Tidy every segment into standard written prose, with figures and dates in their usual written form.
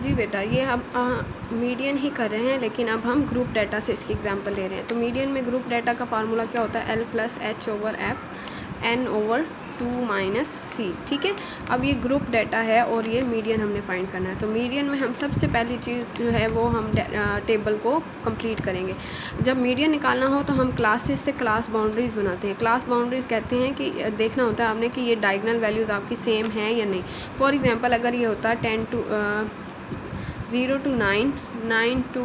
जी बेटा, ये हम मीडियन ही कर रहे हैं, लेकिन अब हम ग्रुप डाटा से इसकी एग्जांपल ले रहे हैं। तो मीडियन में ग्रुप डाटा का फार्मूला क्या होता है? L plus H over F N over 2 minus C. ठीक है, अब ये ग्रुप डाटा है और ये मीडियन हमने फाइंड करना है। तो मीडियन में हम सबसे पहली चीज़ जो है वो हम टेबल को कंप्लीट करेंगे। जब मीडियन निकालना हो तो हम क्लासेस से क्लास बाउंड्रीज बनाते हैं। क्लास बाउंड्रीज कहते हैं कि देखना होता है आपने कि ये डायगोनल वैल्यूज़ आपकी सेम हैं या नहीं। फॉर एग्जांपल अगर ये होता है 0 to 9, 9 to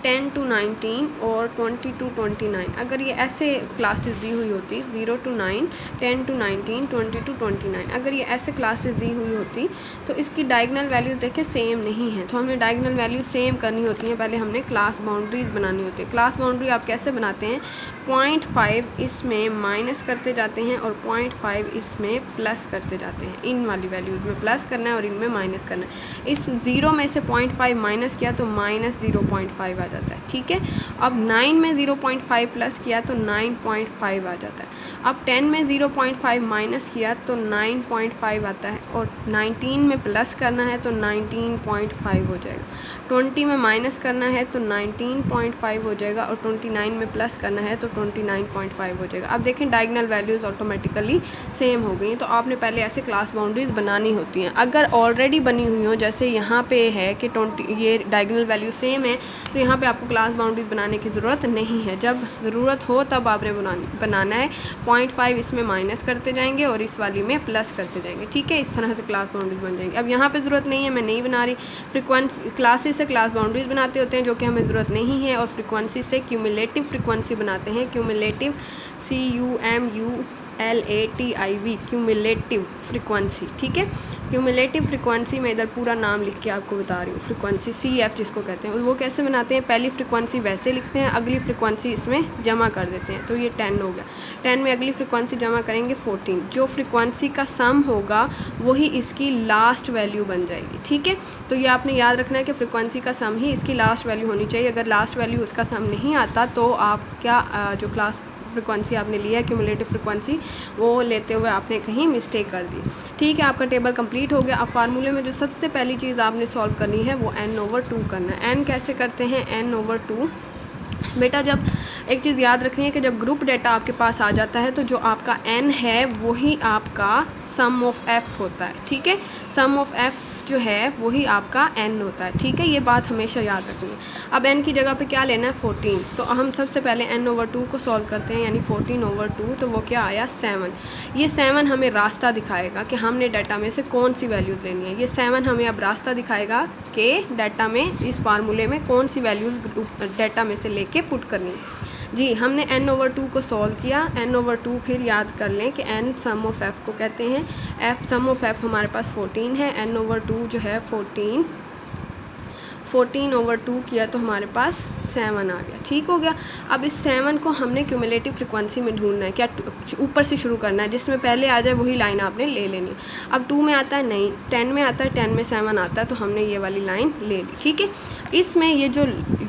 10 to 19 और 20 to 29, अगर ये ऐसे क्लासेस दी हुई होती 0 to 9, 10 to 19, 20 to 29, अगर ये ऐसे क्लासेस दी हुई होती तो इसकी डायगोनल वैल्यूज़ देखें सेम नहीं है। तो हमने डायगोनल वैल्यूज़ सेम करनी होती हैं, पहले हमने क्लास बाउंड्रीज बनानी होती है। क्लास बाउंड्री आप कैसे बनाते हैं? 0.5 इसमें माइनस करते जाते हैं और 0.5 इसमें प्लस करते जाते हैं। इन वाली वैल्यूज़ में प्लस करना है और इनमें माइनस करना है। इस 0 में से 0.5 माइनस किया तो माइनस 0.5 आ जाता है। ठीक है, अब 9 में 0.5 प्लस किया तो 9.5 आ जाता है। अब 10 में 0.5 माइनस किया तो 9.5 आता है और 19 में प्लस करना है तो 19.5 हो जाएगा। 20 में माइनस करना है तो 19.5 हो जाएगा और 29 में प्लस करना है तो 29.5 हो जाएगा। अब देखें डायगोनल वैल्यूज़ ऑटोमेटिकली सेम हो गई। तो आपने पहले ऐसे क्लास बाउंड्रीज बनानी होती हैं। अगर ऑलरेडी बनी हुई हो, जैसे यहाँ पे है कि 20 ये डायगोनल वैल्यू सेम है, तो यहाँ पे आपको क्लास बाउंड्रीज बनाने की ज़रूरत नहीं है। जब ज़रूरत हो तब आपने बनाना है। 0.5 इसमें माइनस करते जाएंगे और इस वाली में प्लस करते जाएंगे। ठीक है, इस तरह से क्लास बाउंड्रीज बन जाएंगे। अब यहाँ पे ज़रूरत नहीं है, मैं नहीं बना रही। फ्रीक्वेंसी क्लासेस से क्लास बाउंड्रीज बनाते होते हैं जो कि हमें ज़रूरत नहीं है, और फ्रीक्वेंसी से क्यूमुलेटिव फ्रीक्वेंसी बनाते हैं। Cumulative CUMULATIV cumulative frequency. ठीक है, क्यूमुलेटिव फ्रीक्वेंसी में इधर पूरा नाम लिख के आपको बता रही हूँ। फ्रीक्वेंसी CF जिसको कहते हैं, वो कैसे बनाते हैं? पहली फ्रीक्वेंसी वैसे लिखते हैं, अगली फ्रीक्वेंसी इसमें जमा कर देते हैं। तो ये 10 हो गया। 10 में अगली फ्रीक्वेंसी जमा करेंगे 14। जो फ्रीक्वेंसी का सम होगा वही इसकी लास्ट वैल्यू बन जाएगी। ठीक है, तो ये आपने याद रखना है कि फ्रीक्वेंसी का सम ही इसकी लास्ट वैल्यू होनी चाहिए। अगर लास्ट वैल्यू उसका सम नहीं आता तो आप क्या जो क्लास फ्रीक्वेंसी आपने लिया है क्यूमुलेटिव फ्रीक्वेंसी, वो लेते हुए आपने कहीं मिस्टेक कर दी। ठीक है, आपका टेबल कंप्लीट हो गया। अब फार्मूले में जो सबसे पहली चीज़ आपने सॉल्व करनी है वो n/2 करना है। n कैसे करते हैं? n/2। बेटा, जब एक चीज़ याद रखनी है कि जब ग्रुप डाटा आपके पास आ जाता है तो जो आपका n है वही आपका सम ऑफ f होता है। ठीक है, सम ऑफ f जो है वही आपका n होता है। ठीक है, ये बात हमेशा याद रखनी है। अब n की जगह पे क्या लेना है? 14। तो हम सबसे पहले n/2 को सॉल्व करते हैं, यानी 14/2। तो वो क्या आया? 7। ये 7 हमें रास्ता दिखाएगा कि हमने डाटा में से कौन सी वैल्यूज़ लेनी है। ये 7 हमें अब रास्ता दिखाएगा कि डाटा में इस फार्मूले में कौन सी वैल्यूज़ डाटा में से लेके पुट करनी है। जी, हमने n/2 को सॉल्व किया। n/2 फिर याद कर लें कि n सम ऑफ f को कहते हैं। f सम ऑफ f हमारे पास 14 है। n/2 जो है 14/2 किया तो हमारे पास 7 आ गया। ठीक हो गया। अब इस 7 को हमने क्यूमुलेटिव फ्रीक्वेंसी में ढूंढना है। क्या ऊपर से शुरू करना है, जिसमें पहले आ जाए वही लाइन आपने ले लेनी है। अब 2 में आता है नहीं, 10 में आता है, 10 में 7 आता है, तो हमने ये वाली लाइन ले ली। ठीक है, इसमें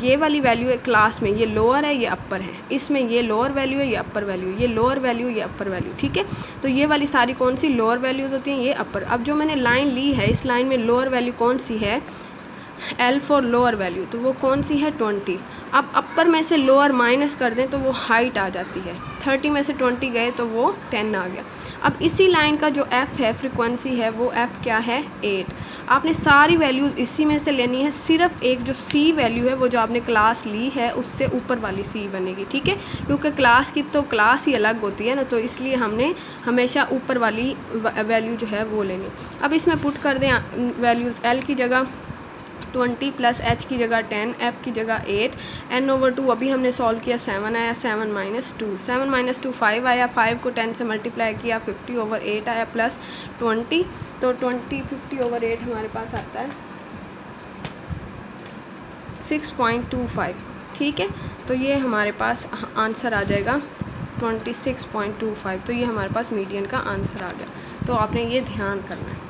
ये वाली वैल्यू है क्लास में, ये लोअर है ये अपर है। इसमें ये लोअर वैल्यू है ये अपर वैल्यू, ये लोअर वैल्यू ये अपर वैल्यू। ठीक है, तो ये वाली सारी कौन सी लोअर वैल्यूज़ होती हैं? ये अपर। अब जो मैंने लाइन ली है, इस लाइन में लोअर वैल्यू कौन सी है? L फॉर लोअर वैल्यू, तो वो कौन सी है? 20। अब अपर में से लोअर माइनस कर दें तो वो हाइट आ जाती है। 30 में से 20 गए तो वो 10 आ गया। अब इसी लाइन का जो f है, फ्रीक्वेंसी है, वो f क्या है? 8। आपने सारी वैल्यूज़ इसी में से लेनी है। सिर्फ एक जो c वैल्यू है वो जो आपने क्लास ली है उससे ऊपर वाली c बनेगी। ठीक है, क्योंकि क्लास की तो क्लास ही अलग होती है ना, तो इसलिए हमने हमेशा ऊपर वाली वैल्यू जो है वो लेनी। अब इसमें पुट कर दें वैल्यूज़। L की जगह 20 प्लस h की जगह 10, f की जगह 8, n/2 अभी हमने सॉल्व किया 7 आया, 7 - 2 5 आया, 5 को 10 से मल्टीप्लाई किया 50/8 आया प्लस 20, तो 50/8 हमारे पास आता है 6.25। ठीक है, तो ये हमारे पास आंसर आ जाएगा 26.25। तो ये हमारे पास मीडियन का आंसर आ गया। तो आपने ये ध्यान करना है।